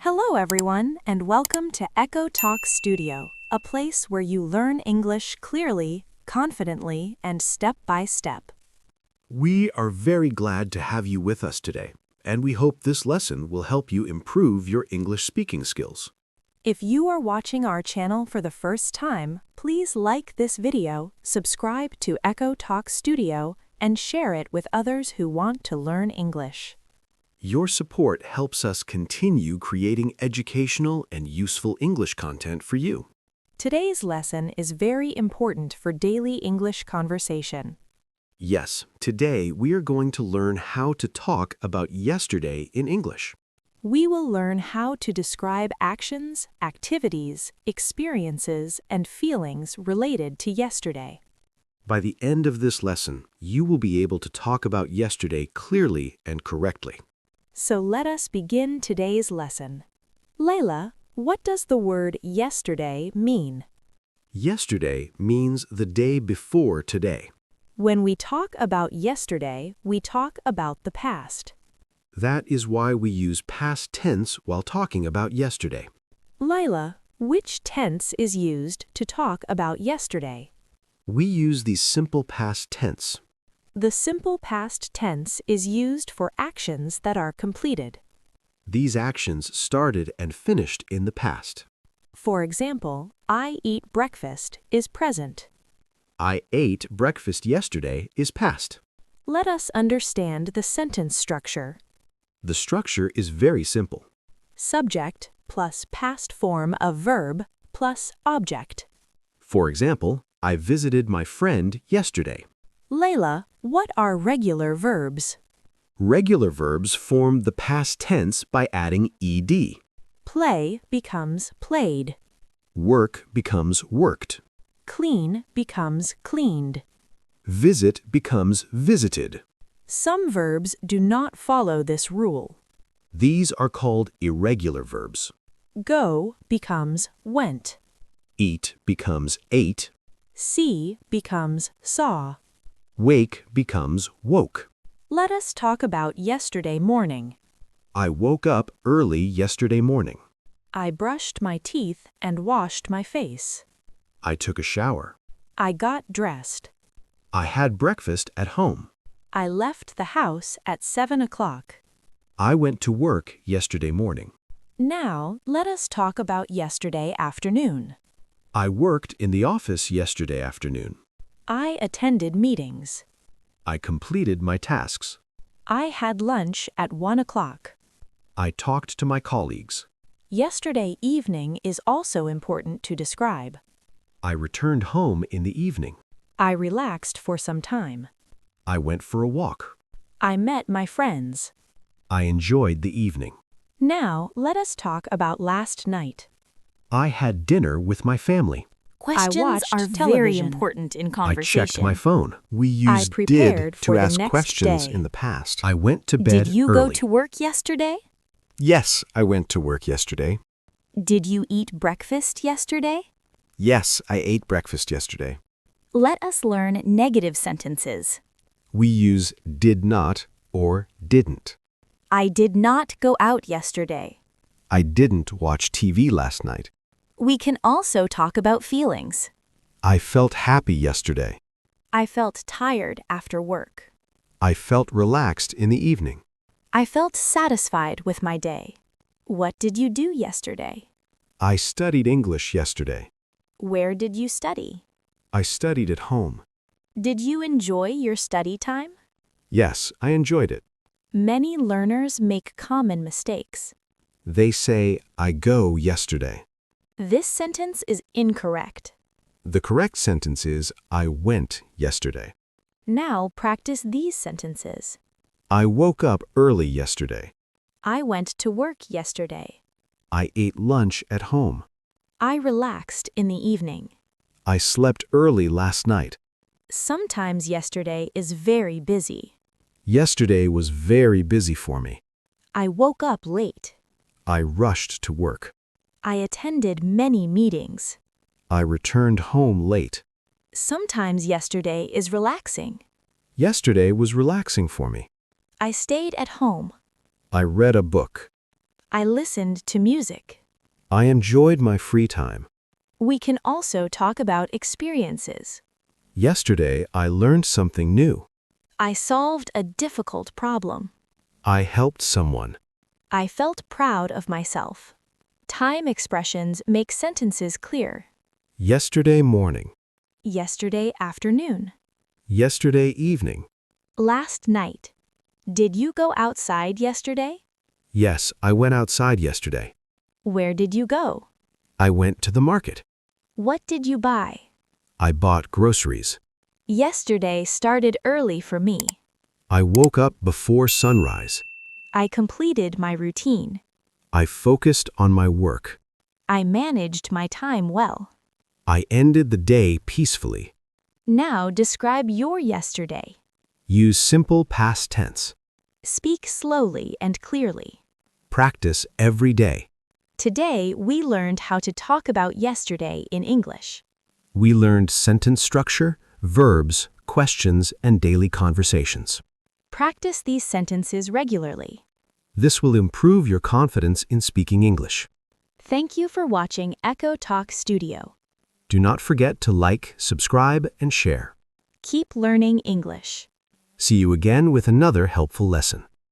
Hello, everyone, and welcome to Echo Talk Studio, a place where you learn English clearly, confidently, and step by step. We are very glad to have you with us today, and we hope this lesson will help you improve your English speaking skills. If you are watching our channel for the first time, please like this video, subscribe to Echo Talk Studio, and share it with others who want to learn English. Your support helps us continue creating educational and useful English content for you. Today's lesson is very important for daily English conversation. Yes, today we are going to learn how to talk about yesterday in English. We will learn how to describe actions, activities, experiences, and feelings related to yesterday. By the end of this lesson, you will be able to talk about yesterday clearly and correctly. So let us begin today's lesson. Laila, what does the word yesterday mean? Yesterday means the day before today. When we talk about yesterday, we talk about the past. That is why we use past tense while talking about yesterday. Laila, which tense is used to talk about yesterday? We use the simple past tense. The simple past tense is used for actions that are completed. These actions started and finished in the past. For example, I eat breakfast is present. I ate breakfast yesterday is past. Let us understand the sentence structure. The structure is very simple. Subject plus past form of verb plus object. For example, I visited my friend yesterday. Laila, what are regular verbs? Regular verbs form the past tense by adding ed. Play becomes played. Work becomes worked. Clean becomes cleaned. Visit becomes visited. Some verbs do not follow this rule. These are called irregular verbs. Go becomes went. Eat becomes ate. See becomes saw. Wake becomes woke. Let us talk about yesterday morning. I woke up early yesterday morning. I brushed my teeth and washed my face. I took a shower. I got dressed. I had breakfast at home. I left the house at 7 o'clock. I went to work yesterday morning. Now, let us talk about yesterday afternoon. I worked in the office yesterday afternoon. I attended meetings. I completed my tasks. I had lunch at 1 o'clock. I talked to my colleagues. Yesterday evening is also important to describe. I returned home in the evening. I relaxed for some time. I went for a walk. I met my friends. I enjoyed the evening. Now, let us talk about last night. I had dinner with my family. Questions watched are very television. important in I conversation. checked my phone. We I used prepared did for to the ask next questions day. in the past. I went to bed Did you early. go to work yesterday? Yes, I went to work yesterday. Did you eat breakfast yesterday? Yes, I ate breakfast yesterday. Let us learn negative sentences. We use did not or didn't. I did not go out yesterday. I didn't watch TV last night. We can also talk about feelings. I felt happy yesterday. I felt tired after work. I felt relaxed in the evening. I felt satisfied with my day. What did you do yesterday? I studied English yesterday. Where did you study? I studied at home. Did you enjoy your study time? Yes, I enjoyed it. Many learners make common mistakes. They say, I go yesterday. This sentence is incorrect. The correct sentence is, I went yesterday. Now practice these sentences. I woke up early yesterday. I went to work yesterday. I ate lunch at home. I relaxed in the evening. I slept early last night. Sometimes yesterday is very busy. Yesterday was very busy for me. I woke up late. I rushed to work. I attended many meetings. I returned home late. Sometimes yesterday is relaxing. Yesterday was relaxing for me. I stayed at home. I read a book. I listened to music. I enjoyed my free time. We can also talk about experiences. Yesterday, I learned something new. I solved a difficult problem. I helped someone. I felt proud of myself. Time expressions make sentences clear. Yesterday morning. Yesterday afternoon. Yesterday evening. Last night. Did you go outside yesterday? Yes, I went outside yesterday. Where did you go? I went to the market. What did you buy? I bought groceries. Yesterday started early for me. I woke up before sunrise. I completed my routine. I focused on my work. I managed my time well. I ended the day peacefully. Now describe your yesterday. Use simple past tense. Speak slowly and clearly. Practice every day. Today, we learned how to talk about yesterday in English. We learned sentence structure, verbs, questions, and daily conversations. Practice these sentences regularly. This will improve your confidence in speaking English. Thank you for watching Echo Talk Studio. Do not forget to like, subscribe, and share. Keep learning English. See you again with another helpful lesson.